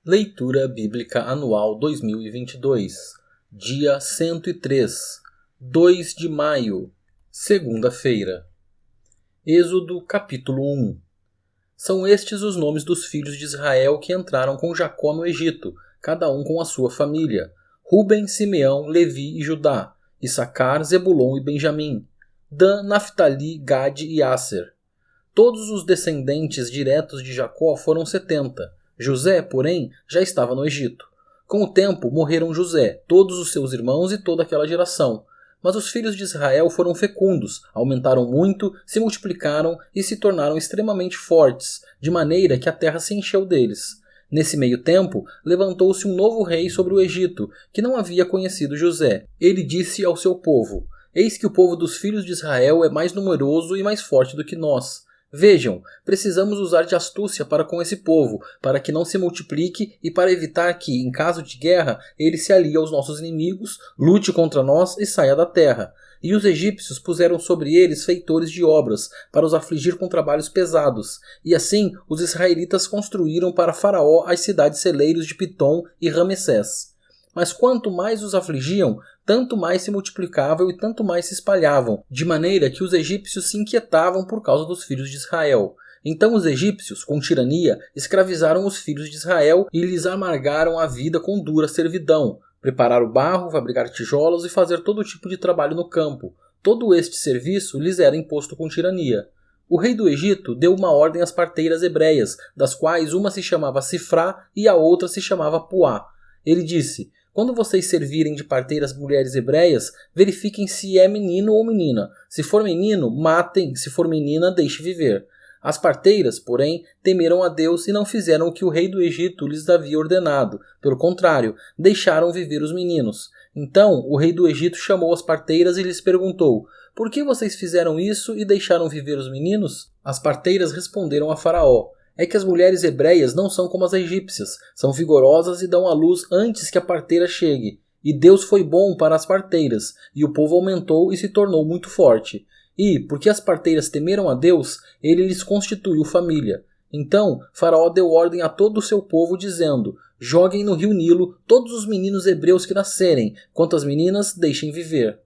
Leitura Bíblica Anual 2022, dia 103, 2 de maio, segunda-feira. Êxodo capítulo 1. São estes os nomes dos filhos de Israel que entraram com Jacó no Egito, cada um com a sua família: Ruben, Simeão, Levi e Judá, Issacar, Zebulon e Benjamim, Dan, Naftali, Gade e Asser. Todos os descendentes diretos de Jacó foram 70. José, porém, já estava no Egito. Com o tempo, morreram José, todos os seus irmãos e toda aquela geração. Mas os filhos de Israel foram fecundos, aumentaram muito, se multiplicaram e se tornaram extremamente fortes, de maneira que a terra se encheu deles. Nesse meio tempo, levantou-se um novo rei sobre o Egito, que não havia conhecido José. Ele disse ao seu povo: "Eis que o povo dos filhos de Israel é mais numeroso e mais forte do que nós. Vejam, precisamos usar de astúcia para com esse povo, para que não se multiplique e para evitar que, em caso de guerra, ele se alie aos nossos inimigos, lute contra nós e saia da terra." E os egípcios puseram sobre eles feitores de obras, para os afligir com trabalhos pesados. E assim os israelitas construíram para Faraó as cidades celeiros de Pitom e Ramessés. Mas quanto mais os afligiam, tanto mais se multiplicavam e tanto mais se espalhavam, de maneira que os egípcios se inquietavam por causa dos filhos de Israel. Então os egípcios, com tirania, escravizaram os filhos de Israel e lhes amargaram a vida com dura servidão: preparar o barro, fabricar tijolos e fazer todo tipo de trabalho no campo. Todo este serviço lhes era imposto com tirania. O rei do Egito deu uma ordem às parteiras hebreias, das quais uma se chamava Sifrá e a outra se chamava Puá. Ele disse: "Quando vocês servirem de parteiras mulheres hebreias, verifiquem se é menino ou menina. Se for menino, matem; se for menina, deixe viver." As parteiras, porém, temeram a Deus e não fizeram o que o rei do Egito lhes havia ordenado. Pelo contrário, deixaram viver os meninos. Então o rei do Egito chamou as parteiras e lhes perguntou: "Por que vocês fizeram isso e deixaram viver os meninos?" As parteiras responderam a Faraó: "É que as mulheres hebreias não são como as egípcias, são vigorosas e dão à luz antes que a parteira chegue. E Deus foi bom para as parteiras, e o povo aumentou e se tornou muito forte. E, porque as parteiras temeram a Deus, ele lhes constituiu família." Então Faraó deu ordem a todo o seu povo, dizendo: "Joguem no rio Nilo todos os meninos hebreus que nascerem, quanto as meninas deixem viver."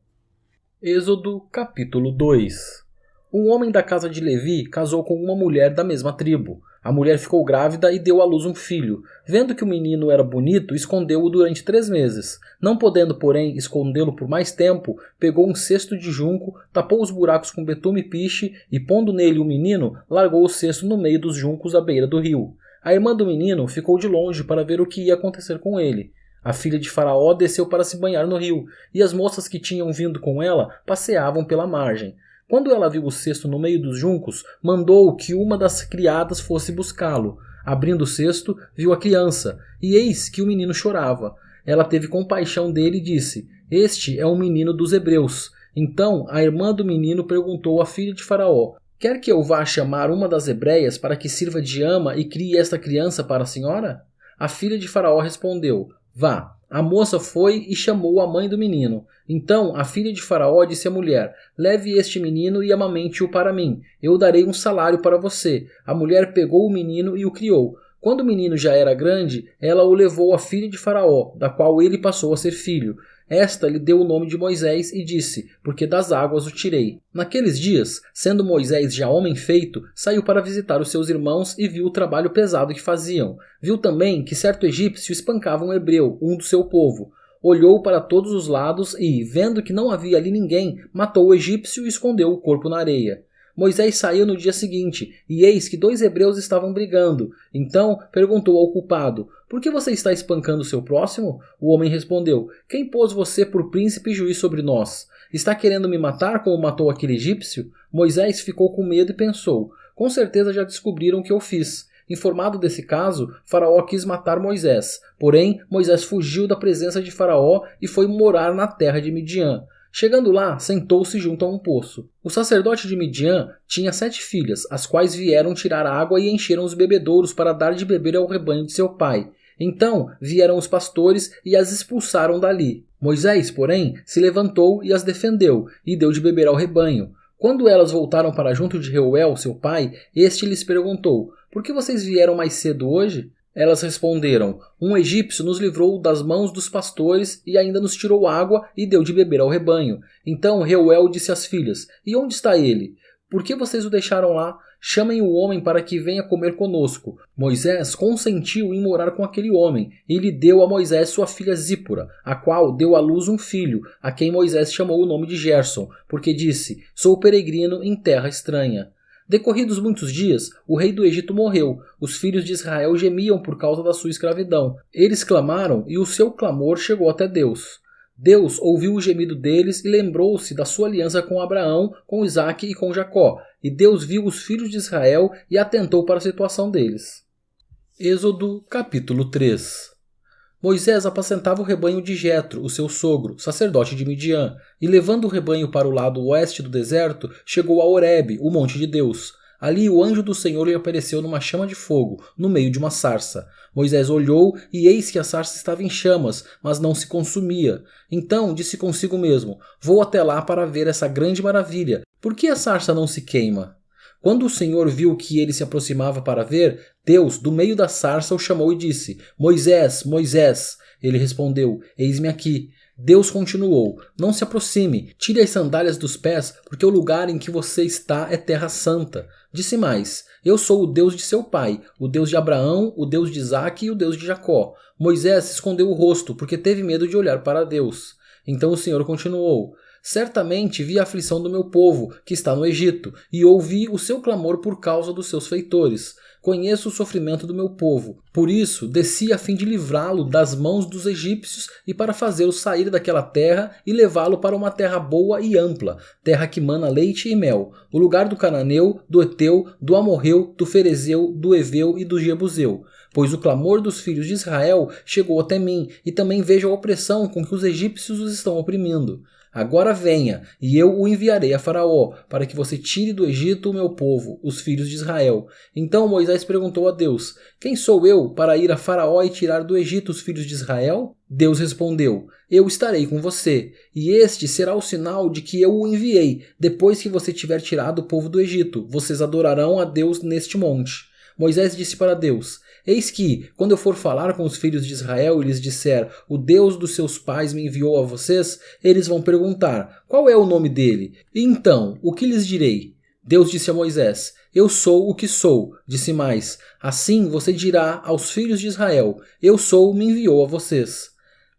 Êxodo capítulo 2. Um homem da casa de Levi casou com uma mulher da mesma tribo. A mulher ficou grávida e deu à luz um filho. Vendo que o menino era bonito, escondeu-o durante 3 meses. Não podendo, porém, escondê-lo por mais tempo, pegou um cesto de junco, tapou os buracos com betume e piche e, pondo nele o menino, largou o cesto no meio dos juncos à beira do rio. A irmã do menino ficou de longe para ver o que ia acontecer com ele. A filha de Faraó desceu para se banhar no rio, e as moças que tinham vindo com ela passeavam pela margem. Quando ela viu o cesto no meio dos juncos, mandou que uma das criadas fosse buscá-lo. Abrindo o cesto, viu a criança, e eis que o menino chorava. Ela teve compaixão dele e disse: "Este é um menino dos hebreus." Então a irmã do menino perguntou à filha de Faraó: "Quer que eu vá chamar uma das hebreias para que sirva de ama e crie esta criança para a senhora?" A filha de Faraó respondeu: "Vá." A moça foi e chamou a mãe do menino. Então a filha de Faraó disse à mulher: "Leve este menino e amamente-o para mim. Eu darei um salário para você." A mulher pegou o menino e o criou. Quando o menino já era grande, ela o levou à filha de Faraó, da qual ele passou a ser filho. Esta lhe deu o nome de Moisés e disse: "Porque das águas o tirei." Naqueles dias, sendo Moisés já homem feito, saiu para visitar os seus irmãos e viu o trabalho pesado que faziam. Viu também que certo egípcio espancava um hebreu, um do seu povo. Olhou para todos os lados e, vendo que não havia ali ninguém, matou o egípcio e escondeu o corpo na areia. Moisés saiu no dia seguinte, e eis que 2 hebreus estavam brigando. Então perguntou ao culpado: "Por que você está espancando o seu próximo?" O homem respondeu: "Quem pôs você por príncipe e juiz sobre nós? Está querendo me matar como matou aquele egípcio?" Moisés ficou com medo e pensou: "Com certeza já descobriram o que eu fiz." Informado desse caso, Faraó quis matar Moisés. Porém, Moisés fugiu da presença de Faraó e foi morar na terra de Midian. Chegando lá, sentou-se junto a um poço. O sacerdote de Midian tinha 7 filhas, as quais vieram tirar água e encheram os bebedouros para dar de beber ao rebanho de seu pai. Então vieram os pastores e as expulsaram dali. Moisés, porém, se levantou e as defendeu, e deu de beber ao rebanho. Quando elas voltaram para junto de Reuel, seu pai, este lhes perguntou: "Por que vocês vieram mais cedo hoje?" Elas responderam: um egípcio nos livrou das mãos dos pastores e ainda nos tirou água e deu de beber ao rebanho. Então Reuel disse às filhas: e onde está ele? Por que vocês o deixaram lá? Chamem o homem para que venha comer conosco. Moisés consentiu em morar com aquele homem, e lhe deu a Moisés sua filha Zípora, a qual deu à luz um filho, a quem Moisés chamou o nome de Gerson, porque disse: sou peregrino em terra estranha. Decorridos muitos dias, o rei do Egito morreu. Os filhos de Israel gemiam por causa da sua escravidão. Eles clamaram, e o seu clamor chegou até Deus. Deus ouviu o gemido deles e lembrou-se da sua aliança com Abraão, com Isaque e com Jacó. E Deus viu os filhos de Israel e atentou para a situação deles. Êxodo capítulo 3. Moisés apacentava o rebanho de Jetro, o seu sogro, sacerdote de Midian, e levando o rebanho para o lado oeste do deserto, chegou a Horebe, o monte de Deus. Ali o anjo do Senhor lhe apareceu numa chama de fogo, no meio de uma sarça. Moisés olhou, e eis que a sarça estava em chamas, mas não se consumia. Então disse consigo mesmo: vou até lá para ver essa grande maravilha. Por que a sarça não se queima? Quando o Senhor viu que ele se aproximava para ver, Deus, do meio da sarça, o chamou e disse: Moisés, Moisés. Ele respondeu: eis-me aqui. Deus continuou: não se aproxime, tire as sandálias dos pés, porque o lugar em que você está é terra santa. Disse mais: eu sou o Deus de seu pai, o Deus de Abraão, o Deus de Isaque e o Deus de Jacó. Moisés escondeu o rosto, porque teve medo de olhar para Deus. Então o Senhor continuou: certamente vi a aflição do meu povo, que está no Egito, e ouvi o seu clamor por causa dos seus feitores. Conheço o sofrimento do meu povo. Por isso, desci a fim de livrá-lo das mãos dos egípcios e para fazê-lo sair daquela terra e levá-lo para uma terra boa e ampla, terra que mana leite e mel, o lugar do cananeu, do eteu, do amorreu, do ferezeu, do eveu e do jebuseu. Pois o clamor dos filhos de Israel chegou até mim, e também vejo a opressão com que os egípcios os estão oprimindo. Agora venha, e eu o enviarei a Faraó, para que você tire do Egito o meu povo, os filhos de Israel. Então Moisés perguntou a Deus: quem sou eu para ir a Faraó e tirar do Egito os filhos de Israel? Deus respondeu: eu estarei com você, e este será o sinal de que eu o enviei. Depois que você tiver tirado o povo do Egito, vocês adorarão a Deus neste monte. Moisés disse para Deus: eis que, quando eu for falar com os filhos de Israel e lhes disser: o Deus dos seus pais me enviou a vocês, eles vão perguntar: qual é o nome dele? E então, o que lhes direi? Deus disse a Moisés: eu sou o que sou. Disse mais: assim você dirá aos filhos de Israel: eu sou, me enviou a vocês.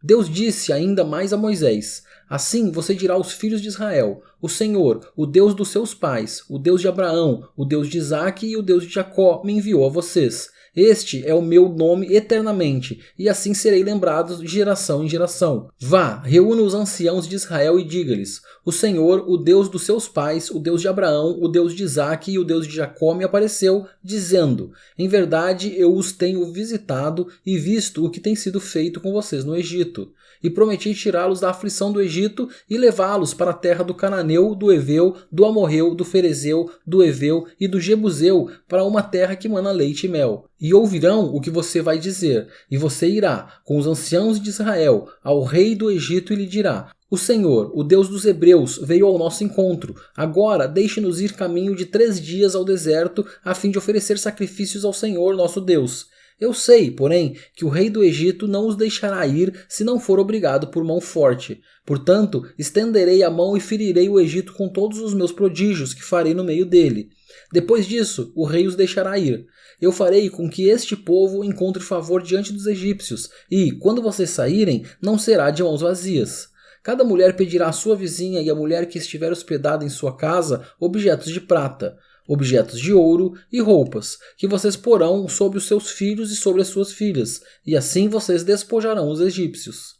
Deus disse ainda mais a Moisés: assim você dirá aos filhos de Israel: o Senhor, o Deus dos seus pais, o Deus de Abraão, o Deus de Isaque e o Deus de Jacó me enviou a vocês. Este é o meu nome eternamente, e assim serei lembrado de geração em geração. Vá, reúna os anciãos de Israel e diga-lhes: o Senhor, o Deus dos seus pais, o Deus de Abraão, o Deus de Isaque e o Deus de Jacó me apareceu, dizendo: em verdade eu os tenho visitado e visto o que tem sido feito com vocês no Egito. E prometi tirá-los da aflição do Egito e levá-los para a terra do cananeu, do eveu, do amorreu, do ferezeu, do eveu e do jebuseu, para uma terra que mana leite e mel. E ouvirão o que você vai dizer, e você irá, com os anciãos de Israel, ao rei do Egito e lhe dirá: o Senhor, o Deus dos Hebreus, veio ao nosso encontro. Agora deixe-nos ir caminho de 3 dias ao deserto, a fim de oferecer sacrifícios ao Senhor, nosso Deus. Eu sei, porém, que o rei do Egito não os deixará ir se não for obrigado por mão forte. Portanto, estenderei a mão e ferirei o Egito com todos os meus prodígios que farei no meio dele. Depois disso, o rei os deixará ir. Eu farei com que este povo encontre favor diante dos egípcios, e, quando vocês saírem, não será de mãos vazias. Cada mulher pedirá à sua vizinha e à mulher que estiver hospedada em sua casa objetos de prata, objetos de ouro e roupas, que vocês porão sobre os seus filhos e sobre as suas filhas, e assim vocês despojarão os egípcios.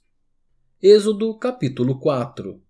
Êxodo capítulo 4.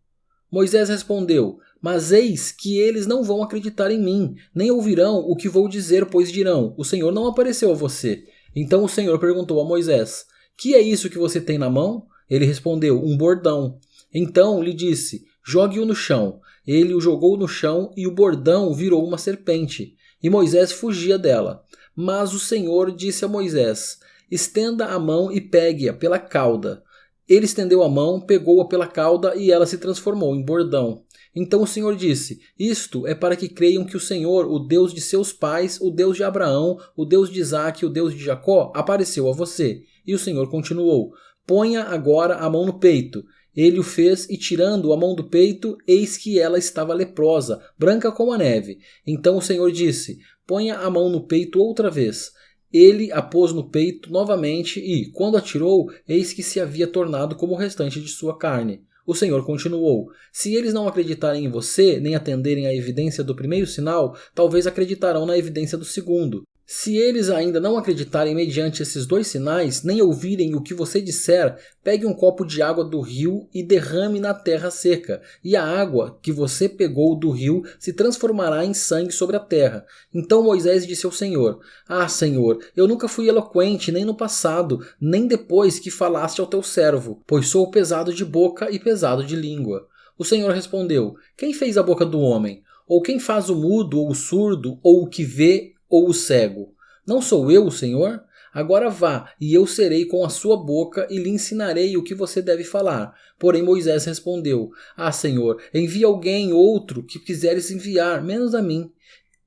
Moisés respondeu: mas eis que eles não vão acreditar em mim, nem ouvirão o que vou dizer, pois dirão: o Senhor não apareceu a você. Então o Senhor perguntou a Moisés: que é isso que você tem na mão? Ele respondeu: um bordão. Então lhe disse: jogue-o no chão. Ele o jogou no chão e o bordão virou uma serpente. E Moisés fugia dela. Mas o Senhor disse a Moisés: estenda a mão e pegue-a pela cauda. Ele estendeu a mão, pegou-a pela cauda e ela se transformou em bordão. Então o Senhor disse: isto é para que creiam que o Senhor, o Deus de seus pais, o Deus de Abraão, o Deus de Isaque e o Deus de Jacó, apareceu a você. E o Senhor continuou: ponha agora a mão no peito. Ele o fez e, tirando a mão do peito, eis que ela estava leprosa, branca como a neve. Então o Senhor disse: ponha a mão no peito outra vez. Ele a pôs no peito novamente e, quando a tirou, eis que se havia tornado como o restante de sua carne. O Senhor continuou: se eles não acreditarem em você, nem atenderem à evidência do primeiro sinal, talvez acreditarão na evidência do segundo. Se eles ainda não acreditarem mediante esses 2 sinais, nem ouvirem o que você disser, pegue um copo de água do rio e derrame na terra seca, e a água que você pegou do rio se transformará em sangue sobre a terra. Então Moisés disse ao Senhor: ah, Senhor, eu nunca fui eloquente nem no passado, nem depois que falaste ao teu servo, pois sou pesado de boca e pesado de língua. O Senhor respondeu: quem fez a boca do homem? Ou quem faz o mudo ou o surdo, ou o que vê ou o cego? Não sou eu, o Senhor? Agora vá, e eu serei com a sua boca e lhe ensinarei o que você deve falar. Porém Moisés respondeu: ah, Senhor, envie alguém outro que quiseres enviar, menos a mim.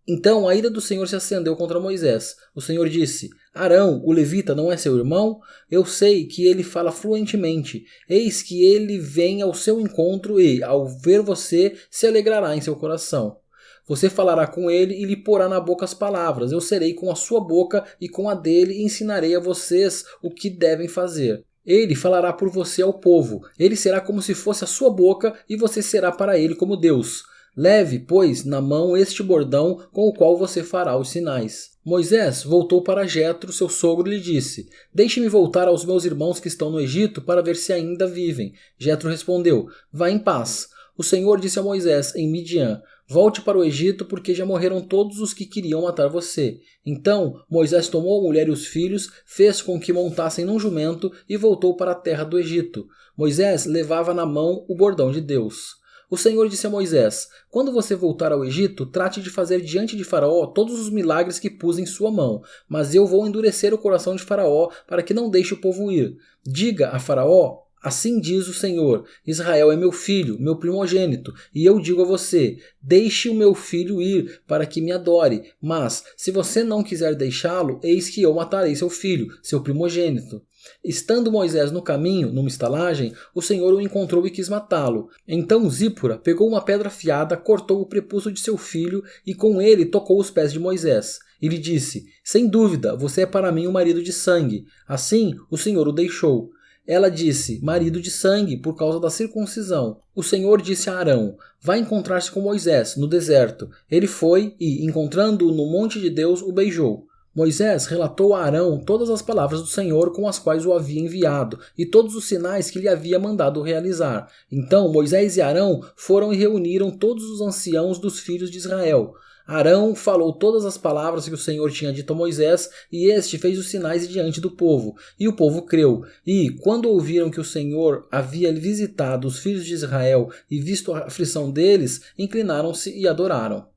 Então a ira do Senhor se acendeu contra Moisés. O Senhor disse: Arão, o levita, não é seu irmão? Eu sei que ele fala fluentemente. Eis que ele vem ao seu encontro e, ao ver você, se alegrará em seu coração. Você falará com ele e lhe porá na boca as palavras. Eu serei com a sua boca e com a dele e ensinarei a vocês o que devem fazer. Ele falará por você ao povo. Ele será como se fosse a sua boca e você será para ele como Deus. Leve, pois, na mão este bordão com o qual você fará os sinais. Moisés voltou para Jetro, seu sogro, e lhe disse: deixe-me voltar aos meus irmãos que estão no Egito para ver se ainda vivem. Jetro respondeu: vá em paz. O Senhor disse a Moisés em Midian: volte para o Egito, porque já morreram todos os que queriam matar você. Então Moisés tomou a mulher e os filhos, fez com que montassem num jumento e voltou para a terra do Egito. Moisés levava na mão o bordão de Deus. O Senhor disse a Moisés: quando você voltar ao Egito, trate de fazer diante de Faraó todos os milagres que pus em sua mão, mas eu vou endurecer o coração de Faraó para que não deixe o povo ir. Diga a Faraó: assim diz o Senhor: Israel é meu filho, meu primogênito, e eu digo a você: deixe o meu filho ir, para que me adore. Mas, se você não quiser deixá-lo, eis que eu matarei seu filho, seu primogênito. Estando Moisés no caminho, numa estalagem, o Senhor o encontrou e quis matá-lo. Então Zípora pegou uma pedra afiada, cortou o prepúcio de seu filho e com ele tocou os pés de Moisés. E lhe disse: sem dúvida, você é para mim um marido de sangue. Assim, o Senhor o deixou. Ela disse: marido de sangue, por causa da circuncisão. O Senhor disse a Arão: vá encontrar-se com Moisés, no deserto. Ele foi e, encontrando-o no monte de Deus, o beijou. Moisés relatou a Arão todas as palavras do Senhor com as quais o havia enviado e todos os sinais que lhe havia mandado realizar. Então Moisés e Arão foram e reuniram todos os anciãos dos filhos de Israel. Arão falou todas as palavras que o Senhor tinha dito a Moisés, e este fez os sinais diante do povo. E o povo creu. E, quando ouviram que o Senhor havia visitado os filhos de Israel e visto a aflição deles, inclinaram-se e adoraram.